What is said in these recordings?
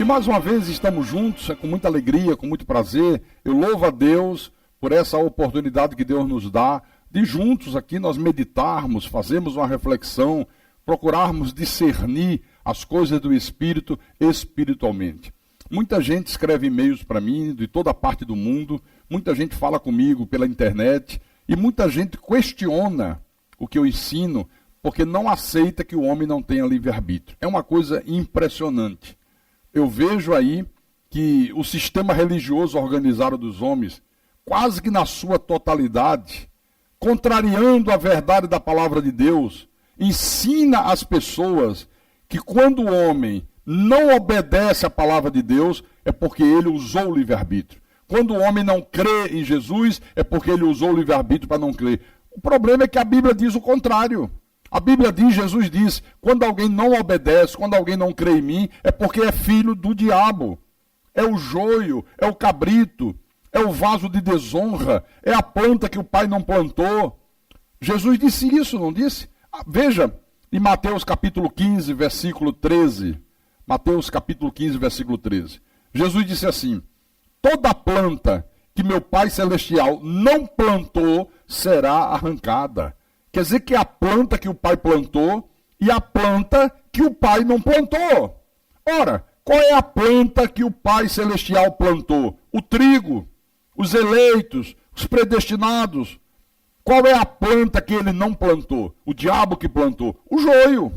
mais uma vez estamos juntos, é com muita alegria, com muito prazer. Eu louvo a Deus por essa oportunidade que Deus nos dá de juntos aqui nós meditarmos, fazermos uma reflexão, procurarmos discernir as coisas do Espírito espiritualmente. Muita gente escreve e-mails para mim de toda parte do mundo, muita gente fala comigo pela internet e muita gente questiona o que eu ensino porque não aceita que o homem não tenha livre-arbítrio. É uma coisa impressionante. Eu vejo aí que o sistema religioso organizado dos homens, quase que na sua totalidade, contrariando a verdade da palavra de Deus, ensina às pessoas que quando o homem não obedece à palavra de Deus, é porque ele usou o livre-arbítrio. Quando o homem não crê em Jesus, é porque ele usou o livre-arbítrio para não crer. O problema é que a Bíblia diz o contrário. A Bíblia diz, Jesus diz, quando alguém não obedece, quando alguém não crê em mim, é porque é filho do diabo. É o joio, é o cabrito, é o vaso de desonra, é a planta que o pai não plantou. Jesus disse isso, não disse? Veja, em Mateus capítulo 15, versículo 13. Mateus capítulo 15, versículo 13. Jesus disse assim: toda planta que meu Pai Celestial não plantou será arrancada. Quer dizer que é a planta que o Pai plantou e a planta que o Pai não plantou. Ora, qual é a planta que o Pai Celestial plantou? O trigo, os eleitos, os predestinados. Qual é a planta que ele não plantou? O diabo que plantou? O joio.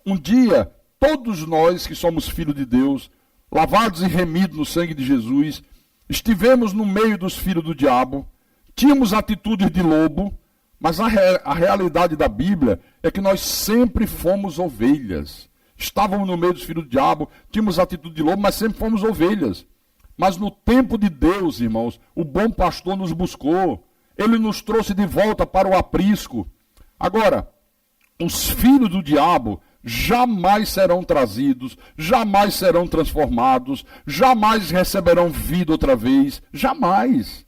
Um dia, todos nós que somos filhos de Deus, lavados e remidos no sangue de Jesus, estivemos no meio dos filhos do diabo, tínhamos atitudes de lobo, mas a realidade da Bíblia é que nós sempre fomos ovelhas. Estávamos no meio dos filhos do diabo, tínhamos atitude de lobo, mas sempre fomos ovelhas. Mas no tempo de Deus, irmãos, o bom pastor nos buscou. Ele nos trouxe de volta para o aprisco. Agora, os filhos do diabo jamais serão trazidos, jamais serão transformados, jamais receberão vida outra vez, jamais.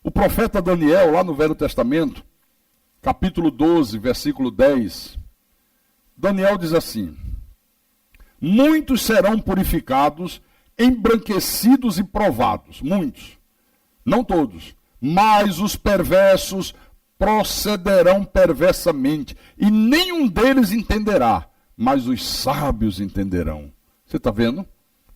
O profeta Daniel, lá no Velho Testamento, capítulo 12, versículo 10, Daniel diz assim: muitos serão purificados, embranquecidos e provados, muitos, não todos, mas os perversos procederão perversamente, e nenhum deles entenderá, mas os sábios entenderão. Você está vendo?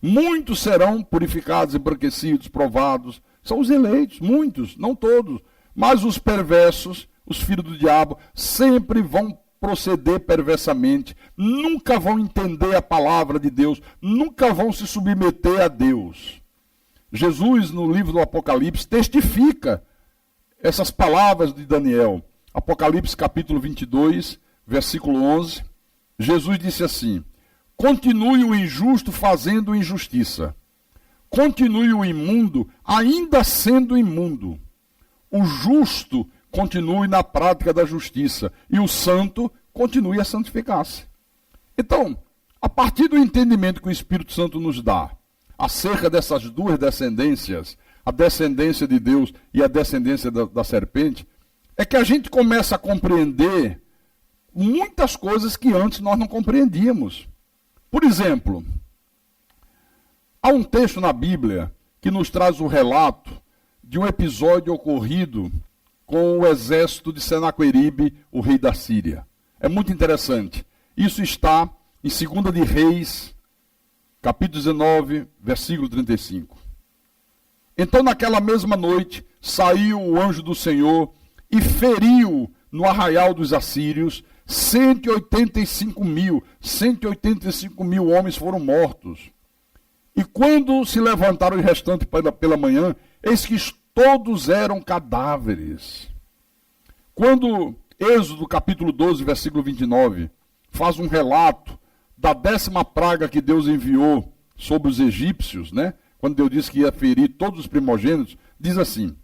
Muitos serão purificados, embranquecidos, provados. São os eleitos, muitos, não todos. Mas os perversos, os filhos do diabo, sempre vão proceder perversamente. Nunca vão entender a palavra de Deus. Nunca vão se submeter a Deus. Jesus, no livro do Apocalipse, testifica essas palavras de Daniel. Apocalipse capítulo 22, versículo 11. Jesus disse assim: continue o injusto fazendo injustiça. Continue o imundo ainda sendo imundo. O justo continue na prática da justiça. E o santo continue a santificar-se. Então, a partir do entendimento que o Espírito Santo nos dá acerca dessas duas descendências, a descendência de Deus e a descendência da serpente, é que a gente começa a compreender muitas coisas que antes nós não compreendíamos. Por exemplo, há um texto na Bíblia que nos traz o relato de um episódio ocorrido com o exército de Senaqueribe, o rei da Síria. É muito interessante. Isso está em 2 de Reis, capítulo 19, versículo 35. Então, naquela mesma noite, saiu o anjo do Senhor e feriu no arraial dos assírios 185 mil homens foram mortos. E quando se levantaram os restantes pela manhã, eis que todos eram cadáveres. Quando Êxodo capítulo 12, versículo 29, faz um relato da 10ª praga que Deus enviou sobre os egípcios, né? Quando Deus disse que ia ferir todos os primogênitos, diz assim: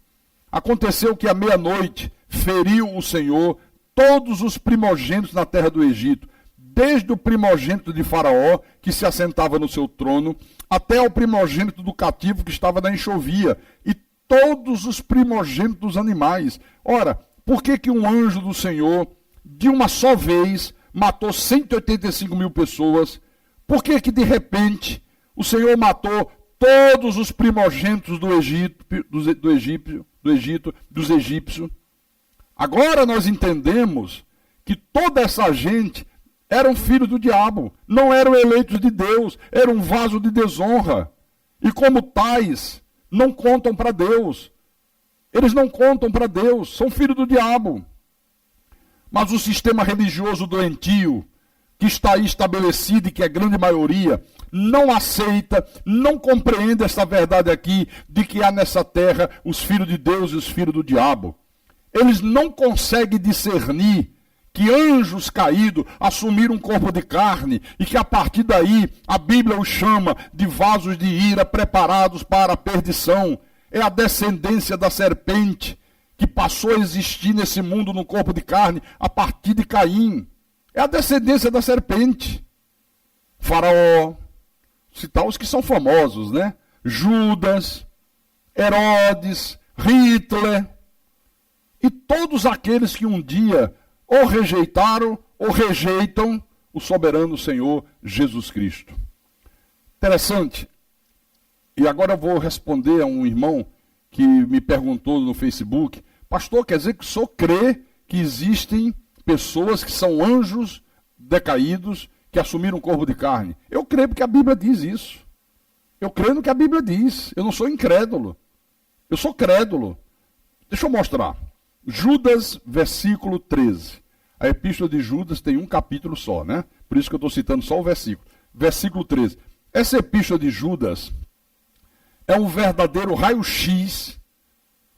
aconteceu que à meia-noite feriu o Senhor todos os primogênitos na terra do Egito, desde o primogênito de Faraó, que se assentava no seu trono, até o primogênito do cativo que estava na enxovia, e todos os primogênitos dos animais. Ora, por que um anjo do Senhor, de uma só vez, matou 185 mil pessoas? Por que de repente o Senhor matou todos os primogênitos dos egípcios. Agora nós entendemos que toda essa gente eram filhos do diabo, não eram eleitos de Deus, eram um vaso de desonra. E como tais, não contam para Deus. Eles não contam para Deus, são filhos do diabo. Mas o sistema religioso doentio, que está aí estabelecido e que é grande maioria, não aceita, não compreende essa verdade aqui, de que há nessa terra os filhos de Deus e os filhos do diabo. Eles não conseguem discernir que anjos caídos assumiram um corpo de carne e que a partir daí a Bíblia os chama de vasos de ira preparados para a perdição. É a descendência da serpente que passou a existir nesse mundo no corpo de carne a partir de Caim. É a descendência da serpente. Faraó, citar os que são famosos, né? Judas, Herodes, Hitler e todos aqueles que um dia ou rejeitaram ou rejeitam o soberano Senhor Jesus Cristo. Interessante. E agora eu vou responder a um irmão que me perguntou no Facebook: pastor, quer dizer que o senhor crê que existem pessoas que são anjos decaídos que assumiram um corpo de carne? Eu creio porque a Bíblia diz isso. Eu creio no que a Bíblia diz. Eu não sou incrédulo. Eu sou crédulo. Deixa eu mostrar. Judas, versículo 13. A epístola de Judas tem um capítulo só, né? Por isso que eu estou citando só o versículo. Versículo 13. Essa epístola de Judas é um verdadeiro raio-x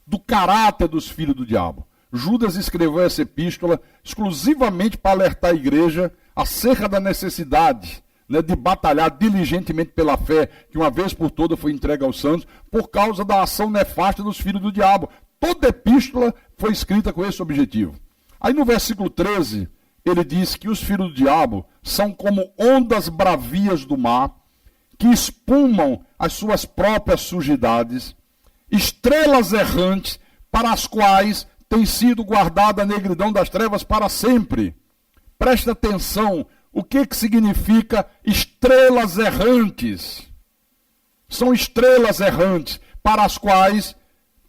do caráter dos filhos do diabo. Judas escreveu essa epístola exclusivamente para alertar a igreja acerca da necessidade, né, de batalhar diligentemente pela fé, que uma vez por todas foi entregue aos santos, por causa da ação nefasta dos filhos do diabo. Toda epístola foi escrita com esse objetivo. Aí no versículo 13, ele diz que os filhos do diabo são como ondas bravias do mar, que espumam as suas próprias sujidades, estrelas errantes para as quais tem sido guardada a negridão das trevas para sempre. Preste atenção, o que significa estrelas errantes? São estrelas errantes para as quais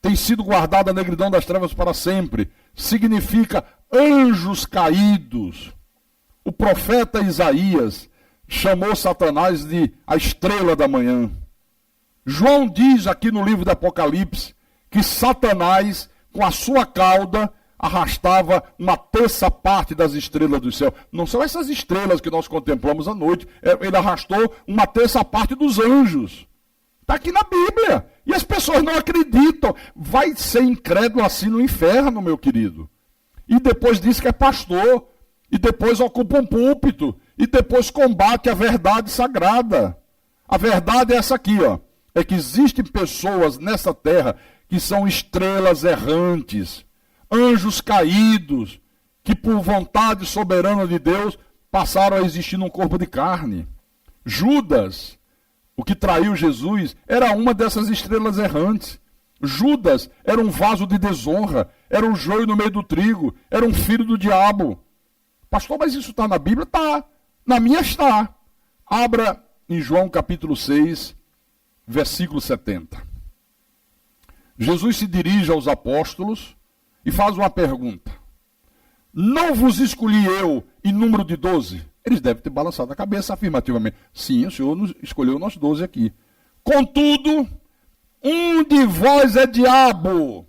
tem sido guardada a negridão das trevas para sempre. Significa anjos caídos. O profeta Isaías chamou Satanás de a estrela da manhã. João diz aqui no livro do Apocalipse que Satanás, com a sua cauda, arrastava uma terça parte das estrelas do céu. Não são essas estrelas que nós contemplamos à noite. Ele arrastou uma terça parte dos anjos. Está aqui na Bíblia. E as pessoas não acreditam. Vai ser incrédulo assim no inferno, meu querido. E depois diz que é pastor. E depois ocupa um púlpito. E depois combate a verdade sagrada. A verdade é essa aqui, ó. É que existem pessoas nessa terra que são estrelas errantes, anjos caídos, que por vontade soberana de Deus passaram a existir num corpo de carne. Judas, o que traiu Jesus, era uma dessas estrelas errantes. Judas era um vaso de desonra, era um joio no meio do trigo, era um filho do diabo. Pastor, mas isso está na Bíblia? Está. Na minha está. Abra em João capítulo 6, versículo 70. Jesus se dirige aos apóstolos e faz uma pergunta. Não vos escolhi eu em número de 12? Eles devem ter balançado a cabeça afirmativamente. Sim, o Senhor nos escolheu nós 12 aqui. Contudo, um de vós é diabo.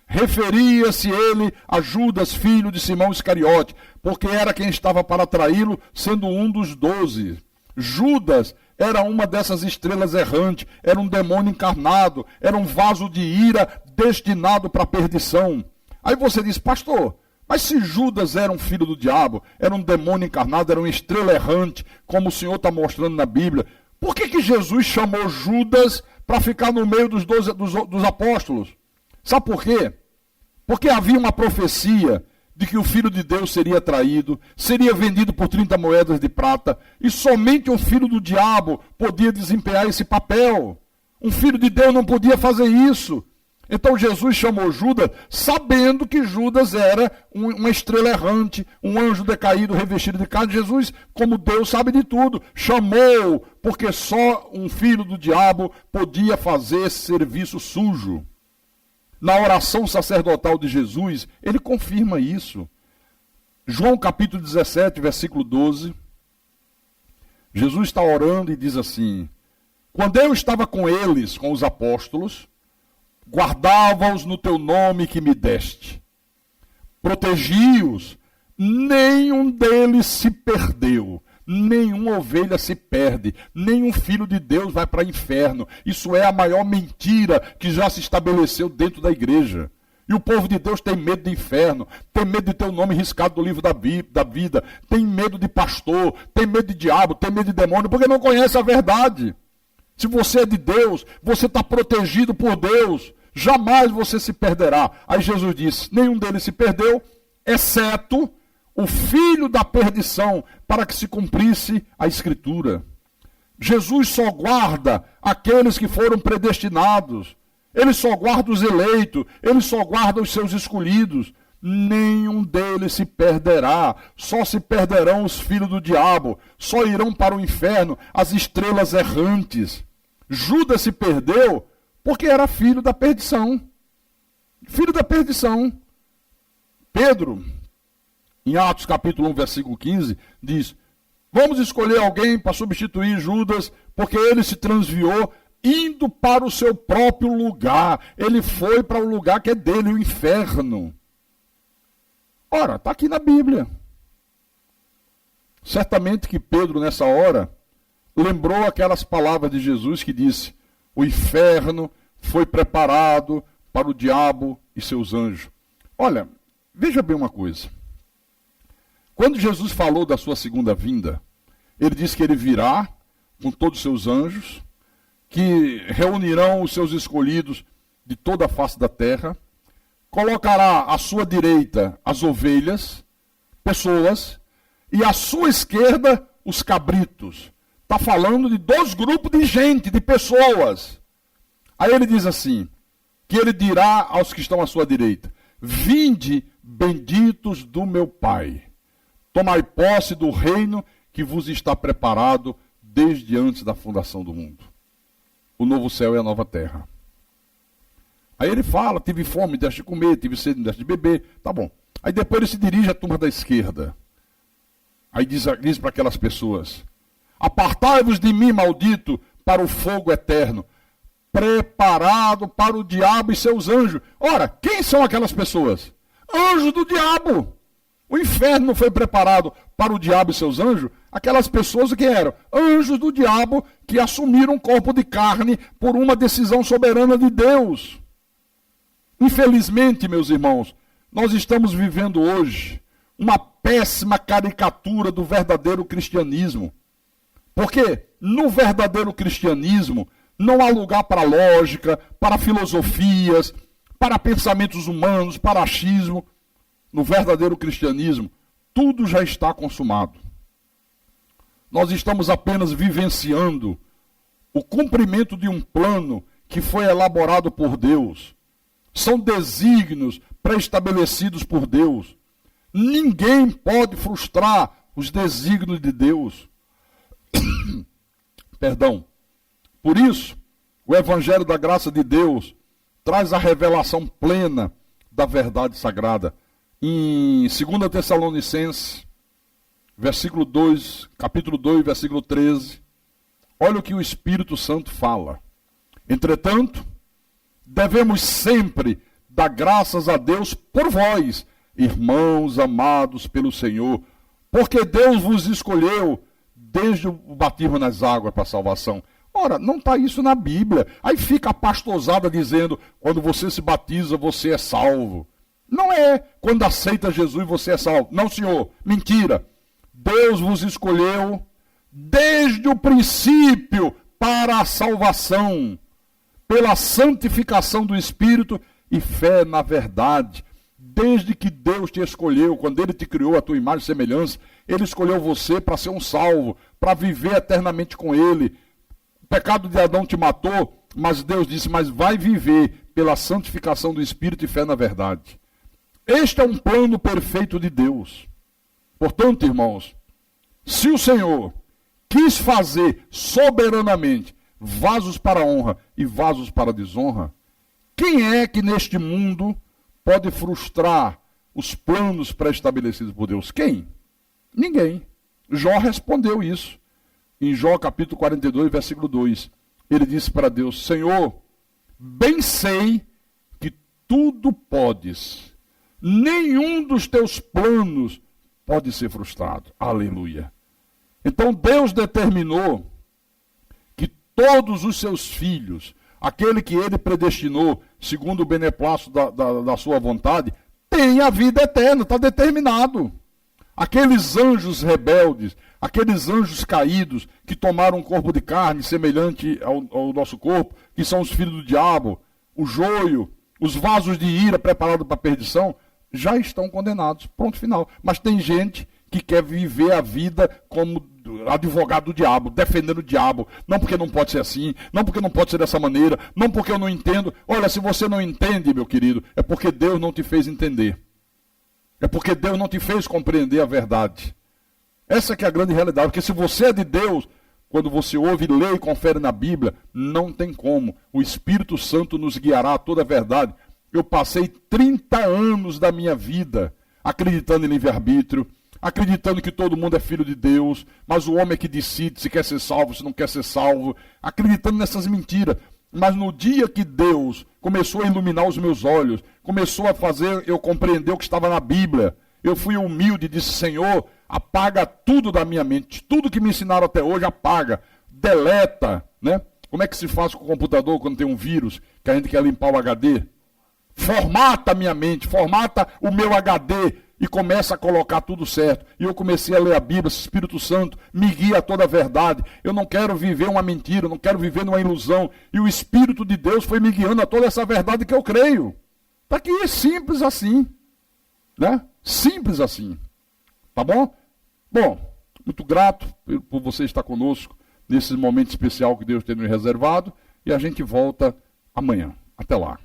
Referia-se ele a Judas, filho de Simão Iscariote, porque era quem estava para traí-lo, sendo um dos 12. Judas era uma dessas estrelas errantes, era um demônio encarnado, era um vaso de ira destinado para a perdição. Aí você diz, pastor, mas se Judas era um filho do diabo, era um demônio encarnado, era uma estrela errante, como o Senhor está mostrando na Bíblia, por que Jesus chamou Judas para ficar no meio dos apóstolos? Sabe por quê? Porque havia uma profecia de que o Filho de Deus seria traído, seria vendido por 30 moedas de prata, e somente um filho do diabo podia desempenhar esse papel. Um filho de Deus não podia fazer isso. Então Jesus chamou Judas, sabendo que Judas era uma estrela errante, um anjo decaído, revestido de carne. Jesus, como Deus sabe de tudo, chamou, porque só um filho do diabo podia fazer esse serviço sujo. Na oração sacerdotal de Jesus, ele confirma isso. João capítulo 17, versículo 12. Jesus está orando e diz assim: quando eu estava com eles, com os apóstolos, guardava-os no teu nome que me deste. Protegi-os, nenhum deles se perdeu. Nenhuma ovelha se perde, nenhum filho de Deus vai para o inferno. Isso é a maior mentira que já se estabeleceu dentro da igreja. E o povo de Deus tem medo do inferno, tem medo de ter o nome riscado do livro da vida, tem medo de pastor, tem medo de diabo, tem medo de demônio, porque não conhece a verdade. Se você é de Deus, você está protegido por Deus, jamais você se perderá. Aí Jesus disse: nenhum deles se perdeu, exceto o filho da perdição, para que se cumprisse a Escritura. Jesus só guarda aqueles que foram predestinados. Ele só guarda os eleitos, ele só guarda os seus escolhidos. Nenhum deles se perderá, só se perderão os filhos do diabo, só irão para o inferno as estrelas errantes. Judas se perdeu porque era filho da perdição. Filho da perdição. Pedro, em Atos capítulo 1, versículo 15, diz: vamos escolher alguém para substituir Judas, porque ele se transviou indo para o seu próprio lugar. Ele foi para o lugar que é dele, o inferno. Ora, está aqui na Bíblia. Certamente que Pedro, nessa hora, lembrou aquelas palavras de Jesus que disse: o inferno foi preparado para o diabo e seus anjos. Olha, veja bem uma coisa. Quando Jesus falou da sua segunda vinda, ele disse que ele virá com todos os seus anjos, que reunirão os seus escolhidos de toda a face da terra, colocará à sua direita as ovelhas, pessoas, e à sua esquerda os cabritos. Está falando de dois grupos de gente, de pessoas. Aí ele diz assim, que ele dirá aos que estão à sua direita: vinde, benditos do meu Pai, tomai posse do reino que vos está preparado desde antes da fundação do mundo. O novo céu e a nova terra. Aí ele fala: tive fome, deste de comer, tive sede, deste de beber. Tá bom. Aí depois ele se dirige à turma da esquerda. Aí diz para aquelas pessoas: apartai-vos de mim, maldito, para o fogo eterno, preparado para o diabo e seus anjos. Ora, quem são aquelas pessoas? Anjos do diabo. O inferno não foi preparado para o diabo e seus anjos? Aquelas pessoas que eram anjos do diabo, que assumiram um corpo de carne por uma decisão soberana de Deus. Infelizmente, meus irmãos, nós estamos vivendo hoje uma péssima caricatura do verdadeiro cristianismo. Porque no verdadeiro cristianismo não há lugar para lógica, para filosofias, para pensamentos humanos, para achismo. No verdadeiro cristianismo, tudo já está consumado. Nós estamos apenas vivenciando o cumprimento de um plano que foi elaborado por Deus. São desígnios pré-estabelecidos por Deus. Ninguém pode frustrar os desígnios de Deus. Perdão. Por isso, o Evangelho da Graça de Deus traz a revelação plena da verdade sagrada. Em 2 Tessalonicenses, versículo 2, capítulo 2, versículo 13, olha o que o Espírito Santo fala. Entretanto, devemos sempre dar graças a Deus por vós, irmãos amados pelo Senhor, porque Deus vos escolheu desde o batismo nas águas para a salvação. Ora, não está isso na Bíblia. Aí fica a pastosada dizendo: quando você se batiza, você é salvo. Não é quando aceita Jesus você é salvo. Não, senhor, mentira. Deus vos escolheu desde o princípio para a salvação, pela santificação do Espírito e fé na verdade. Desde que Deus te escolheu, quando Ele te criou a tua imagem e semelhança, Ele escolheu você para ser um salvo, para viver eternamente com Ele. O pecado de Adão te matou, mas Deus disse: mas vai viver, pela santificação do Espírito e fé na verdade. Este é um plano perfeito de Deus. Portanto, irmãos, se o Senhor quis fazer soberanamente vasos para a honra e vasos para a desonra, quem é que neste mundo pode frustrar os planos pré-estabelecidos por Deus? Quem? Ninguém. Jó respondeu isso. Em Jó capítulo 42, versículo 2. Ele disse para Deus: Senhor, bem sei que tudo podes. Nenhum dos teus planos pode ser frustrado. Aleluia. Então Deus determinou que todos os seus filhos, aquele que ele predestinou, segundo o beneplácito da sua vontade, tem a vida eterna, está determinado. Aqueles anjos rebeldes, aqueles anjos caídos, que tomaram um corpo de carne semelhante ao nosso corpo, que são os filhos do diabo, o joio, os vasos de ira preparados para a perdição, já estão condenados. Pronto, final. Mas tem gente que quer viver a vida como advogado do diabo, defendendo o diabo. Não porque não pode ser assim, não porque não pode ser dessa maneira, não porque eu não entendo. Olha, se você não entende, meu querido, é porque Deus não te fez entender. É porque Deus não te fez compreender a verdade. Essa que é a grande realidade. Porque se você é de Deus, quando você ouve, lê e confere na Bíblia, não tem como. O Espírito Santo nos guiará a toda a verdade. Eu passei 30 anos da minha vida acreditando em livre-arbítrio, acreditando que todo mundo é filho de Deus, mas o homem é que decide se quer ser salvo, se não quer ser salvo, acreditando nessas mentiras. Mas no dia que Deus começou a iluminar os meus olhos, começou a fazer eu compreender o que estava na Bíblia, eu fui humilde e disse: Senhor, apaga tudo da minha mente, tudo que me ensinaram até hoje, apaga, deleta, né? Como é que se faz com o computador quando tem um vírus, que a gente quer limpar o HD? Formata a minha mente, formata o meu HD e começa a colocar tudo certo. E eu comecei a ler a Bíblia, esse Espírito Santo me guia a toda a verdade. Eu não quero viver uma mentira, eu não quero viver numa ilusão. E o Espírito de Deus foi me guiando a toda essa verdade que eu creio. Está aqui, é simples assim. Né? Simples assim. Tá bom? Bom, muito grato por você estar conosco nesse momento especial que Deus tem nos reservado. E a gente volta amanhã. Até lá.